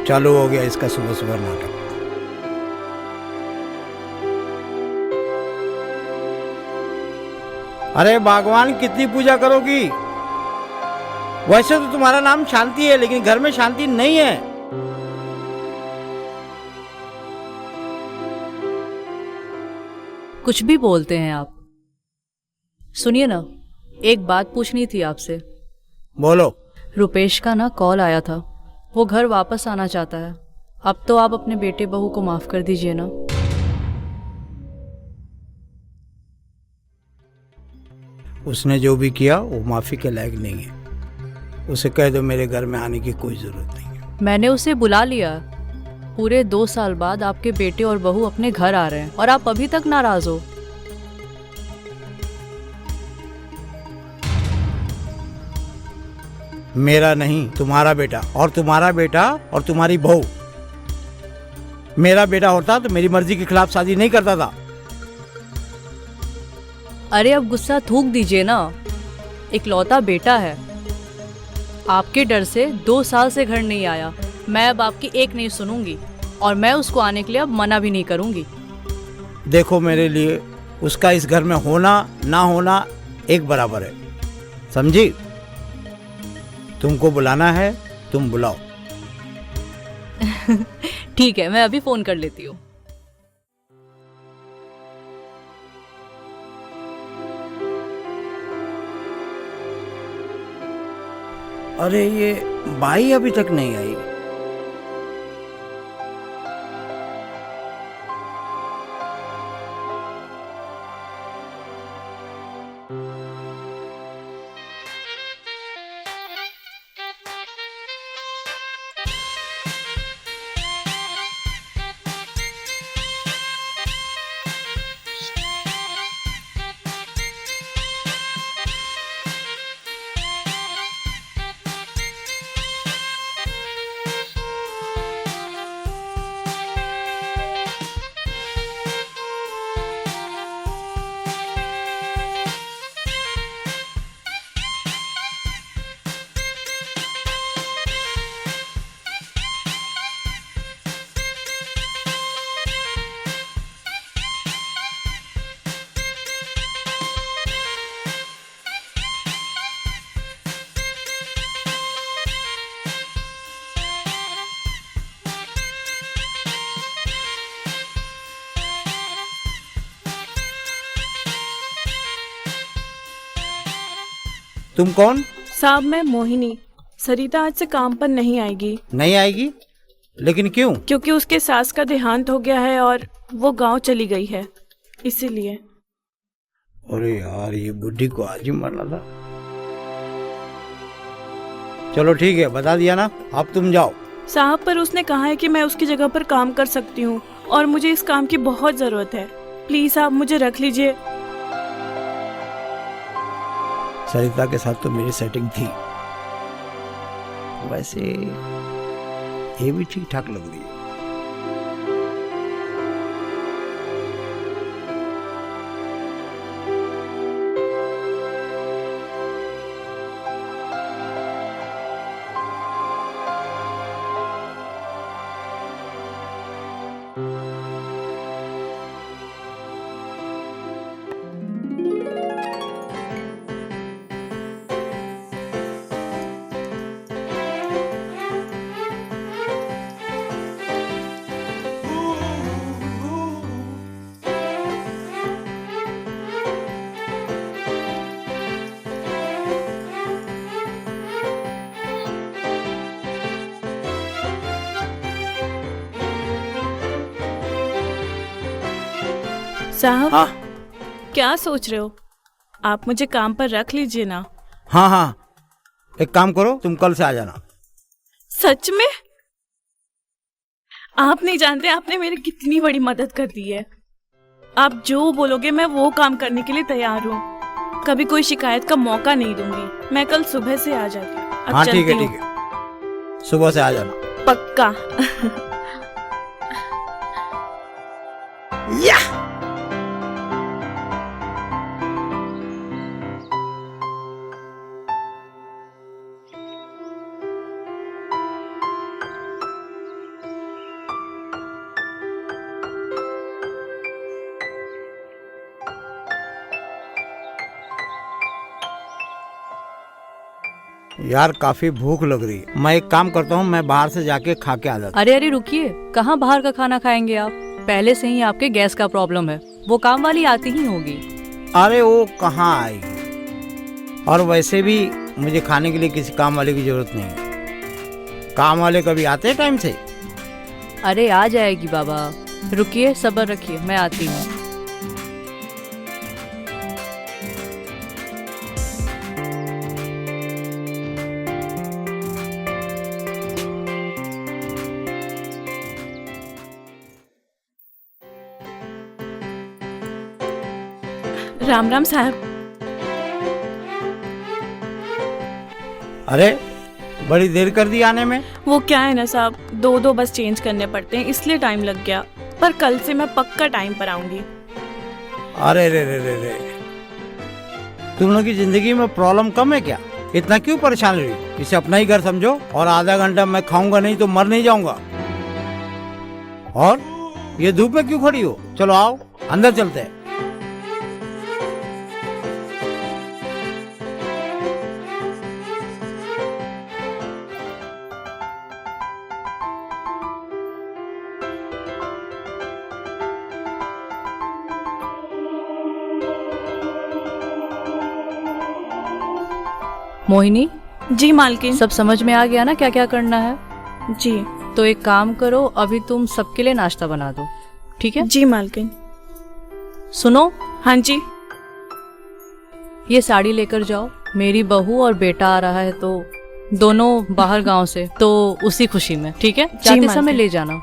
चालू हो गया इसका सुबह सुबह नाटक। अरे भगवान कितनी पूजा करोगी? वैसे तो तुम्हारा नाम शांति है, लेकिन घर में शांति नहीं है। कुछ भी बोलते हैं आप। सुनिए ना, एक बात पूछनी थी आपसे। बोलो। रुपेश का ना कॉल आया था, वो घर वापस आना चाहता है। अब तो आप अपने बेटे बहू को माफ कर दीजिए ना। उसने जो भी किया वो माफी के लायक नहीं है। उसे कह दो मेरे घर में आने की कोई जरूरत नहीं है। मैंने उसे बुला लिया। पूरे 2 साल बाद आपके बेटे और बहू अपने घर आ रहे हैं और आप अभी तक नाराज हो। मेरा नहीं, तुम्हारा बेटा, और तुम्हारा बेटा और तुम्हारी बहू। मेरा बेटा होता तो मेरी मर्जी के खिलाफ शादी नहीं करता था। अरे अब गुस्सा थूक दीजिए ना, इकलौता बेटा है। आपके डर से 2 साल से घर नहीं आया। मैं अब आपकी एक नहीं सुनूंगी और मैं उसको आने के लिए अब मना भी नहीं करूंगी। देखो, मेरे लिए उसका इस घर में होना ना होना एक बराबर है, समझी? तुमको बुलाना है तुम बुलाओ। ठीक है, मैं अभी फोन कर लेती हूँ। अरे ये बाई अभी तक नहीं आई। तुम कौन? साहब मैं मोहिनी। सरिता आज से काम पर नहीं आएगी। नहीं आएगी? लेकिन क्यों? क्योंकि उसके सास का देहांत हो गया है और वो गांव चली गई है, इसीलिए। अरे यार, ये बुढ़ी को आज ही मरना था। चलो ठीक है, बता दिया ना, अब तुम जाओ। साहब पर उसने कहा है कि मैं उसकी जगह पर काम कर सकती हूँ और मुझे इस काम की बहुत जरूरत है। प्लीज आप मुझे रख लीजिए। सरिता के साथ तो मेरी सेटिंग थी, वैसे ये भी ठीक ठाक लग रही है। साहब हाँ क्या सोच रहे हो? आप मुझे काम पर रख लीजिए ना। हाँ हाँ, एक काम करो, तुम कल से आ जाना। सच में? आप नहीं जानते आपने मेरी कितनी बड़ी मदद कर दी है। आप जो बोलोगे मैं वो काम करने के लिए तैयार हूँ। कभी कोई शिकायत का मौका नहीं दूंगी। मैं कल सुबह से आ जाती हूँ। अब हाँ ठीक चलती है, हूँ। ठीक है, सुबह से आ जाना पक्का। या यार काफी भूख लग रही है, मैं एक काम करता हूँ, मैं बाहर से जाके खा के आ जाता अरे अरे रुकिए, कहाँ बाहर का खाना खाएंगे आप? पहले से ही आपके गैस का प्रॉब्लम है, वो काम वाली आती ही होगी। हूँ। अरे वो कहाँ आएगी, और वैसे भी मुझे खाने के लिए किसी काम वाले की जरूरत नहीं है। काम वाले कभी आते हैं टाइम से? अरे आ जाएगी बाबा, रुकिए सब्र रखिए, मैं आती हूँ। राम राम साहब। अरे बड़ी देर कर दी आने में। वो क्या है ना साहब, दो बस चेंज करने पड़ते हैं, इसलिए टाइम लग गया, पर कल से मैं पक्का टाइम पर आऊंगी। अरे रे रे रे रे, तुम लोग की जिंदगी में प्रॉब्लम कम है क्या? इतना क्यों परेशान रही? इसे अपना ही घर समझो, और आधा घंटा मैं खाऊंगा नहीं तो मर नहीं जाऊंगा। और ये धूप में क्यों खड़ी हो? चलो आओ अंदर चलते हैं। मोहिनी, जी मालकिन। सब समझ में आ गया ना क्या क्या करना है? जी। तो एक काम करो, अभी तुम सबके लिए नाश्ता बना दो, ठीक है? जी मालकिन। सुनो, हाँ जी। ये साड़ी लेकर जाओ, मेरी बहू और बेटा आ रहा है तो दोनों बाहर गांव से, तो उसी खुशी में, ठीक है? जाते समय मालकिन। ले जाना।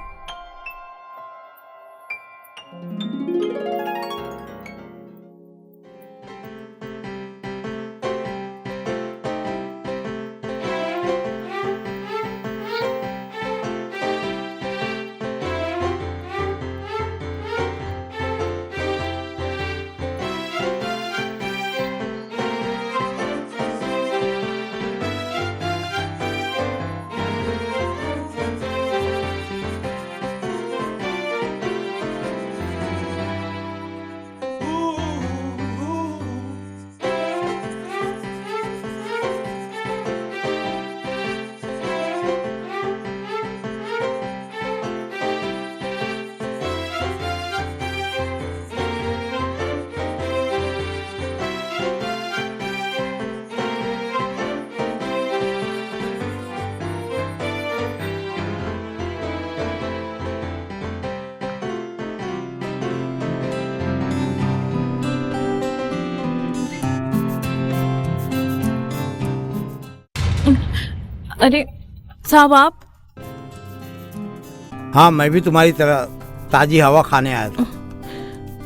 अरे साहब आप। हाँ, मैं भी तुम्हारी तरह ताजी हवा खाने आया था।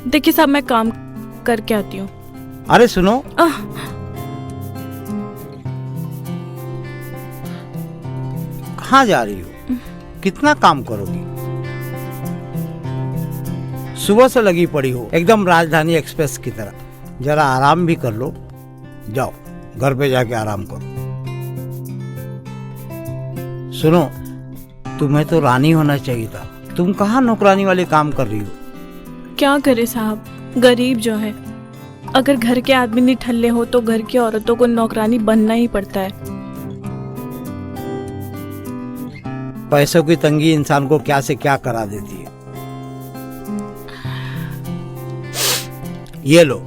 देखिए साहब, मैं काम करके आती हूँ। अरे सुनो, कहाँ जा रही हो? कितना काम करोगी? सुबह से लगी पड़ी हो एकदम राजधानी एक्सप्रेस की तरह। जरा आराम भी कर लो। जाओ घर पे जाके आराम करो। सुनो, तुम्हें तो रानी होना चाहिए था, तुम कहाँ नौकरानी वाले काम कर रही हो? क्या करे साहब, गरीब जो है, अगर घर के आदमी निठल्ले हो तो घर की औरतों को नौकरानी बनना ही पड़ता है। पैसों की तंगी इंसान को क्या से क्या करा देती है। ये लो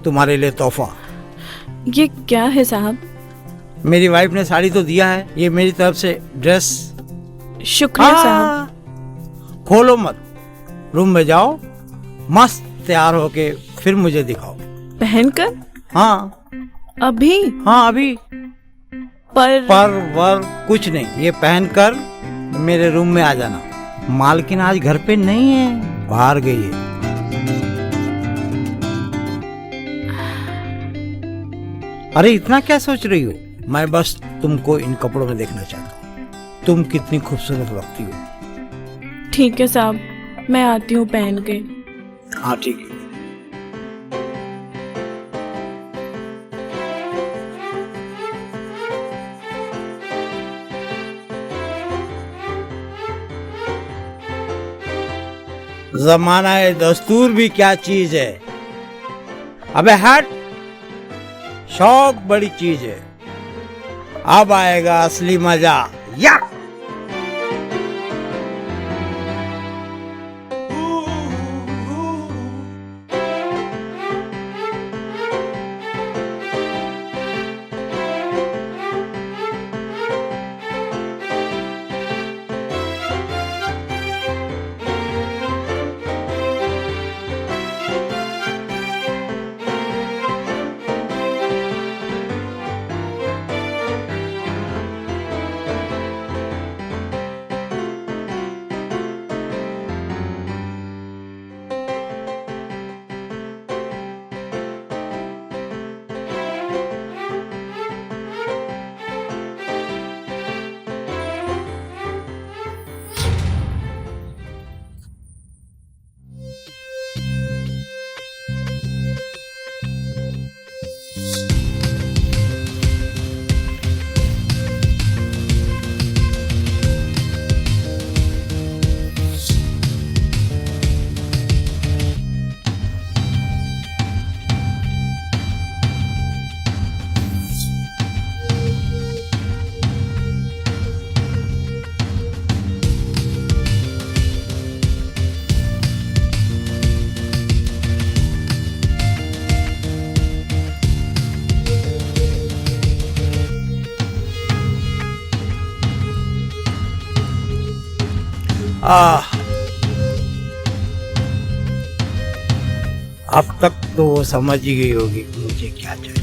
तुम्हारे लिए तोहफा। ये क्या है साहब? मेरी वाइफ ने साड़ी तो दिया है, ये मेरी तरफ से ड्रेस। शुक्रिया साहब। खोलो मत, रूम में जाओ, मस्त तैयार होके फिर मुझे दिखाओ। पहनकर? हाँ अभी? हाँ अभी। पर वर कुछ नहीं, ये पहनकर मेरे रूम में आ जाना। मालकिन आज घर पे नहीं है, बाहर गई है। अरे इतना क्या सोच रही हो? मैं बस तुमको इन कपड़ों में देखना चाहता हूँ, तुम कितनी खूबसूरत लगती हो। ठीक है साहब, मैं आती हूँ पहन के। हाँ ठीक है। जमाना है दस्तूर भी क्या चीज है। अबे हट, शौक बड़ी चीज है। अब आएगा असली मजा। या अब तक तो वो समझ ही गई होगी मुझे क्या चाहिए।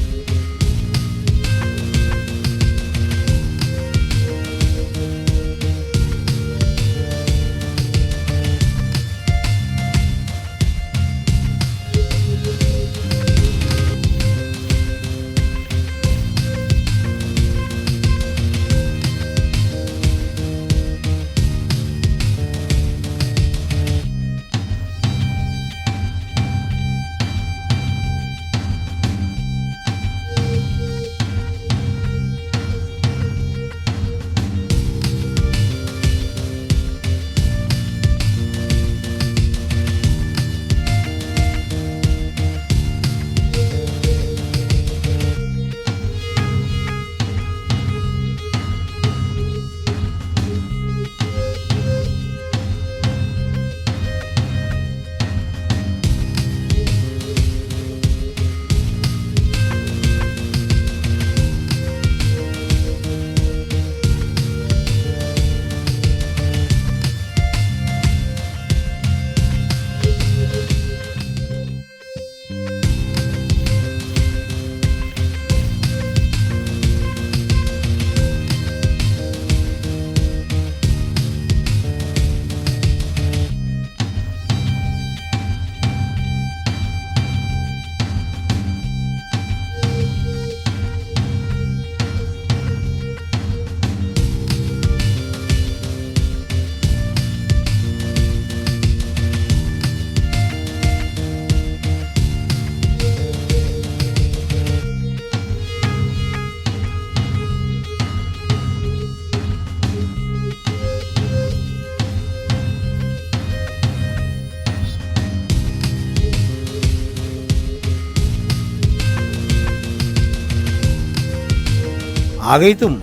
आ गई तुम?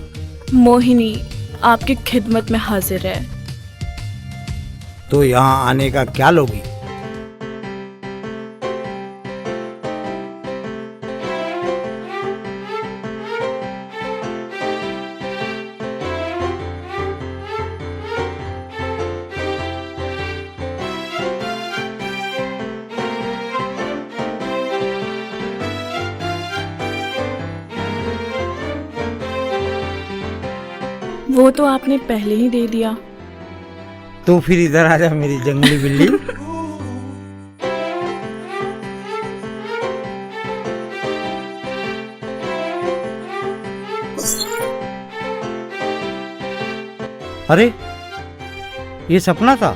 मोहिनी आपकी खिदमत में हाजिर है। तो यहाँ आने का क्या लोगी? वो तो आपने पहले ही दे दिया। तो फिर इधर आजा मेरी जंगली बिल्ली। अरे ये सपना था,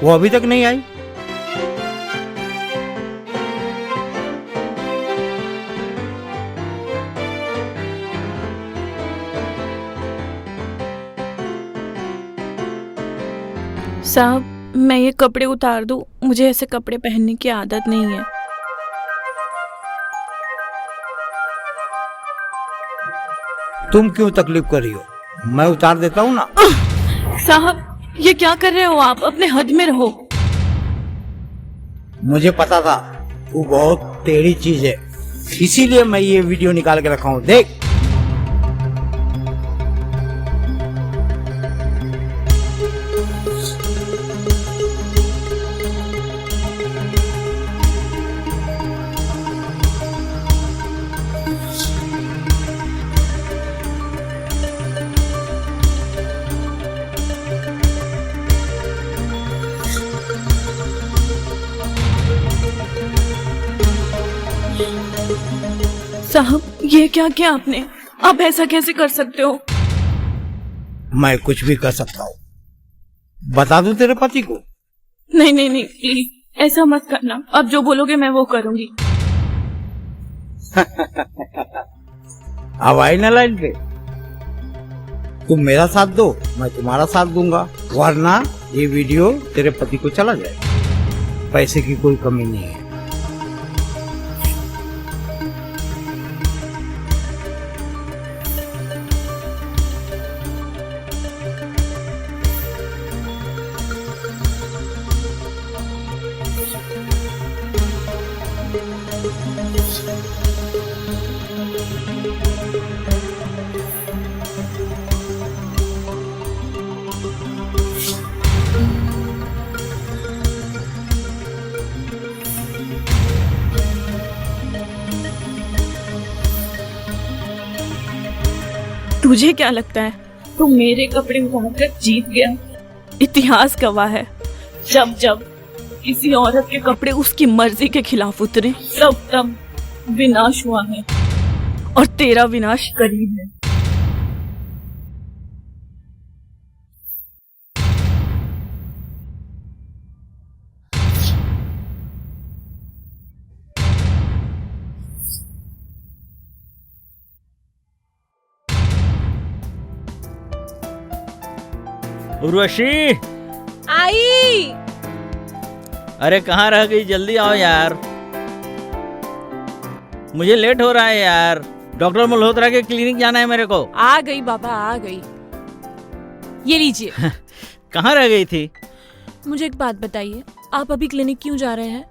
वो अभी तक नहीं आई। साहब मैं ये कपड़े उतार दूं? मुझे ऐसे कपड़े पहनने की आदत नहीं है। तुम क्यों तकलीफ कर रही हो? मैं उतार देता हूँ ना। साहब ये क्या कर रहे हो आप? अपने हद में रहो। मुझे पता था वो बहुत टेढ़ी चीज है, इसीलिए मैं ये वीडियो निकाल के रखा हूँ। देख, साहब ये क्या किया आपने? आप ऐसा कैसे कर सकते हो? मैं कुछ भी कर सकता हूँ। बता दूं तेरे पति को? नहीं नहीं नहीं, प्लीज ऐसा मत करना। आप जो बोलोगे मैं वो करूंगी। अब आई ना लाइन पे। तुम मेरा साथ दो, मैं तुम्हारा साथ दूंगा, वरना ये वीडियो तेरे पति को चला जाए। पैसे की कोई कमी नहीं है। तुझे क्या लगता है तू मेरे कपड़े उठाकर जीत गया? इतिहास गवाह है, जब जब किसी औरत के कपड़े उसकी मर्जी के खिलाफ उतरे तब तब विनाश हुआ है, और तेरा विनाश करीब है। उर्वशी, आई। अरे कहाँ रह गई? जल्दी आओ यार, मुझे लेट हो रहा है यार। डॉक्टर मल्होत्रा के क्लिनिक जाना है मेरे को। आ गई बाबा, आ गई। ये लीजिए। कहाँ रह गई थी? मुझे एक बात बताइए, आप अभी क्लिनिक क्यों जा रहे हैं?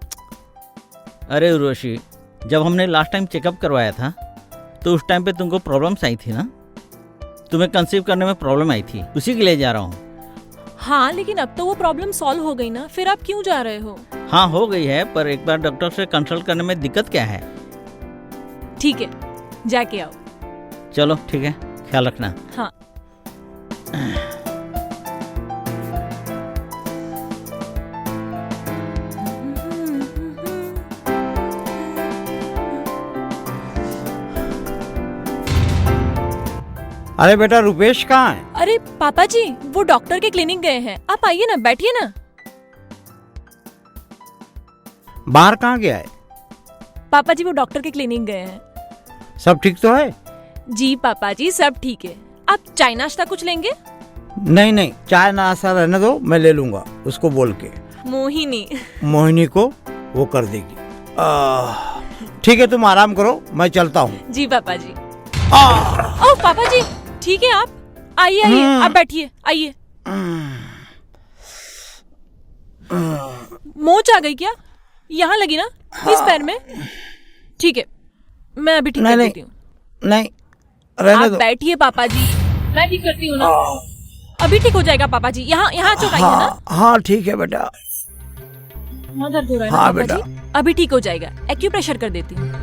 अरे उर्वशी, जब हमने लास्ट टाइम चेकअप करवाया था तो उस टाइम पे तुमको प्रॉब्लम्स आई थी ना, तुम्हें कंसीव करने में प्रॉब्लम आई थी, उसी के लिए जा रहा हूँ। हाँ, लेकिन अब तो वो प्रॉब्लम सॉल्व हो गई ना, फिर आप क्यों जा रहे हो? हाँ हो गई है, पर एक बार डॉक्टर से कंसल्ट करने में दिक्कत क्या है? ठीक है, जाके आओ। चलो ठीक है, ख्याल रखना। हाँ। अरे बेटा, रुपेश कहाँ है? अरे पापा जी, वो डॉक्टर के क्लिनिक गए हैं। आप आइए ना, बैठिए ना। बाहर कहाँ गया है? पापा जी वो डॉक्टर के क्लिनिक गए हैं। सब ठीक तो है? जी पापा जी, सब ठीक है। आप चाय नाश्ता कुछ लेंगे? नहीं नहीं, चाय नाश्ता रहने दो, मैं ले लूंगा उसको बोल के। मोहिनी। मोहिनी को वो कर देगी। ठीक है, तुम आराम करो, मैं चलता हूँ। जी पापा जी। ओ पापा जी, ठीक है, आप आइए आइए, आप बैठिए, आइए। मोच आ गई क्या? यहाँ लगी ना, इस पैर में? ठीक है, मैं अभी ठीक कर देती हूँ। नहीं, रहने दो। आप बैठिए पापा जी, मैं ठीक करती हूँ ना। अभी ठीक हो जाएगा पापा जी। यहाँ चुकाइए ना। हाँ ठीक है बेटा। यहाँ दर्द हो रहा है ना हाँ पापा बेटा। जी? अभी ठीक हो जाएगा, एक्यूप्रेशर कर देती हूँ।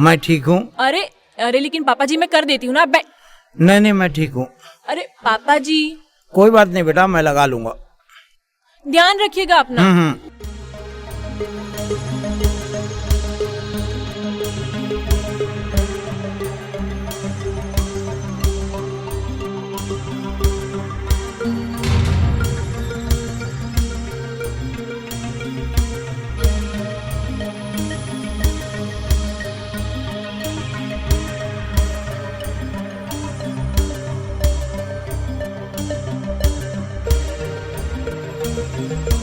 मैं ठीक हूँ। अरे अरे, लेकिन पापा जी मैं कर देती हूँ ना। नहीं नहीं, मैं ठीक हूँ। अरे पापा जी। कोई बात नहीं बेटा, मैं लगा लूंगा। ध्यान रखिएगा अपना। है।